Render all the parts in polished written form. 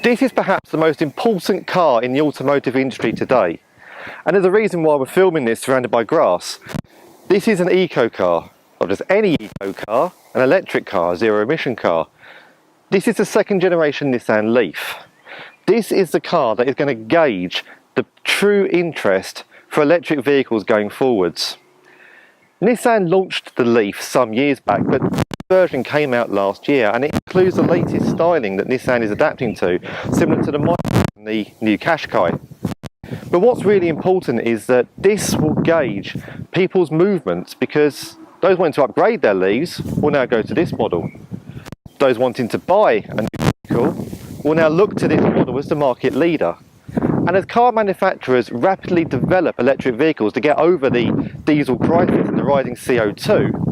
This is perhaps the most important car in the automotive industry today, and there's a reason why we're filming this surrounded by grass. This is an eco car, not just any eco car, an electric car, zero emission car. This is the second generation Nissan Leaf. This is the car that is going to gauge the true interest for electric vehicles going forwards. Nissan launched the Leaf some years back, but the version came out last year and it includes the latest styling that Nissan is adapting to, similar to the Micra and the new Qashqai. But what's really important is that this will gauge people's movements, because those wanting to upgrade their Leafs will now go to this model. Those wanting to buy a new vehicle will now look to this model as the market leader. And as car manufacturers rapidly develop electric vehicles to get over the diesel crisis and the rising CO2,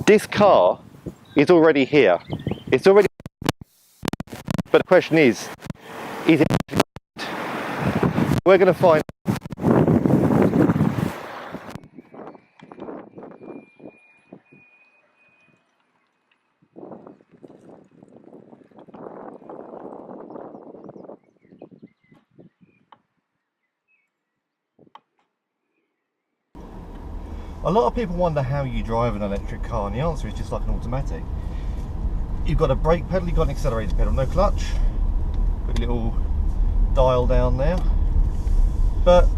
this car is already here. It's already. But the question is it? We're going to find. A lot of people wonder how you drive an electric car, and the answer is just like an automatic. You've got a brake pedal, you've got an accelerator pedal, no clutch, got a little dial down there. But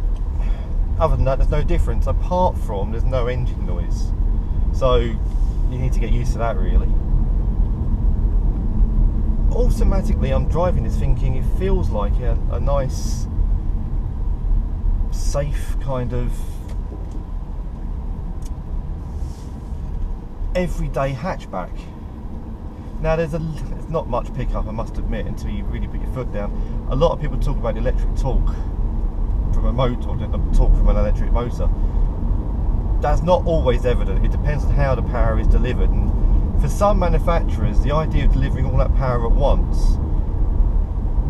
other than that, there's no difference, apart from there's no engine noise. So you need to get used to that, really. Automatically, I'm driving this thinking it feels like a nice, safe kind of everyday hatchback. Now there's not much pickup, I must admit, until you really put your foot down. A lot of people talk about the electric torque from a motor, or the torque from an electric motor. That's not always evident. It depends on how the power is delivered, and for some manufacturers the idea of delivering all that power at once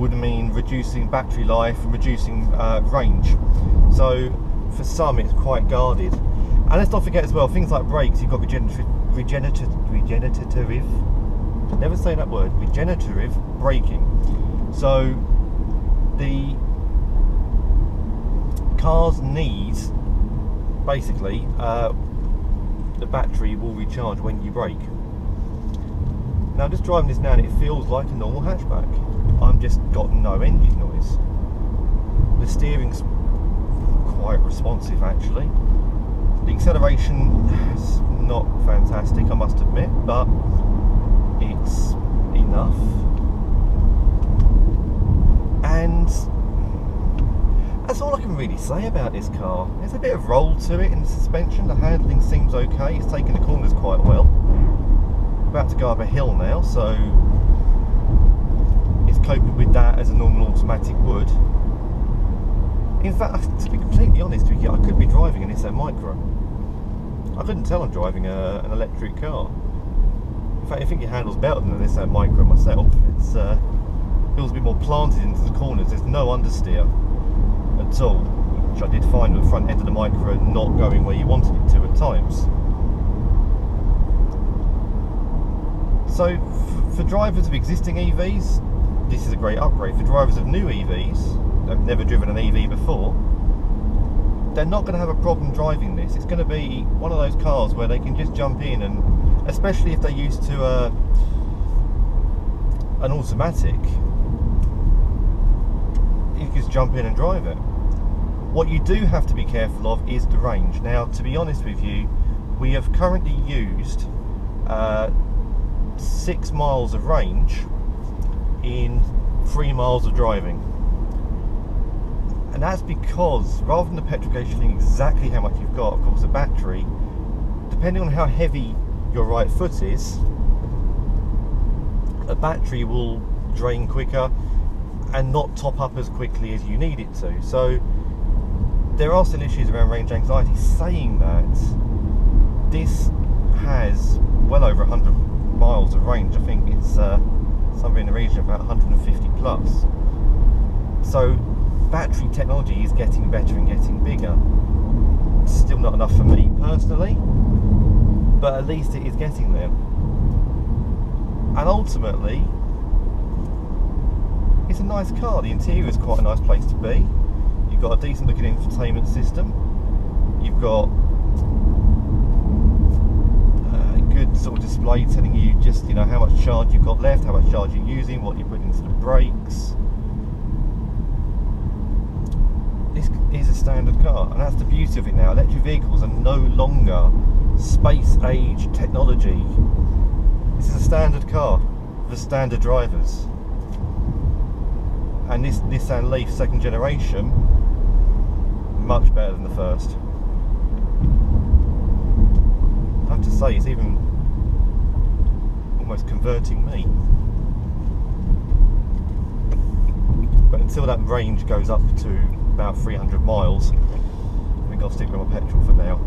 would mean reducing battery life and reducing range. So for some it's quite guarded. And let's not forget as well, things like brakes, you've got regenerative, never say that word, regenerative braking. So the cars need, basically, the battery will recharge when you brake. Now just driving this now and it feels like a normal hatchback. I've just got no engine noise. The steering's quite responsive actually. The acceleration is not fantastic, I must admit, but it's enough. And that's all I can really say about this car. There's a bit of roll to it in the suspension, the handling seems okay, it's taking the corners quite well. About to go up a hill now, so it's coping with that as a normal automatic would. In fact, to be completely honest with you, I could be driving an Nissan Micra. I couldn't tell I'm driving an electric car. In fact, I think it handles better than a Nissan Micra myself. It feels a bit more planted into the corners. There's no understeer at all, which I did find with the front end of the Micra not going where you wanted it to at times. So, for drivers of existing EVs, this is a great upgrade. For drivers of new EVs, they've never driven an EV before, they're not going to have a problem driving this. It's going to be one of those cars where they can just jump in, and especially if they're used to an automatic, you can just jump in and drive it. What you do have to be careful of is the range. Now, to be honest with you, we have currently used 6 miles of range in 3 miles of driving. And that's because, rather than the petrol gauge telling exactly how much you've got, of course the battery, depending on how heavy your right foot is, a battery will drain quicker and not top up as quickly as you need it to. So there are still issues around range anxiety. Saying that, this has well over 100 miles of range. I think it's somewhere in the region of about 150 plus. So battery technology is getting better and getting bigger. Still not enough for me personally, but at least it is getting there. And ultimately, it's a nice car. The interior is quite a nice place to be. You've got a decent looking infotainment system. You've got a good sort of display telling you just, you know, how much charge you've got left, how much charge you're using, what you're putting into the brakes. This is a standard car, and that's the beauty of it now. Electric vehicles are no longer space age technology. This is a standard car for standard drivers. And this Nissan Leaf second generation, much better than the first. I have to say, it's even almost converting me. But until that range goes up to about 300 miles, I think I'll stick with my petrol for now.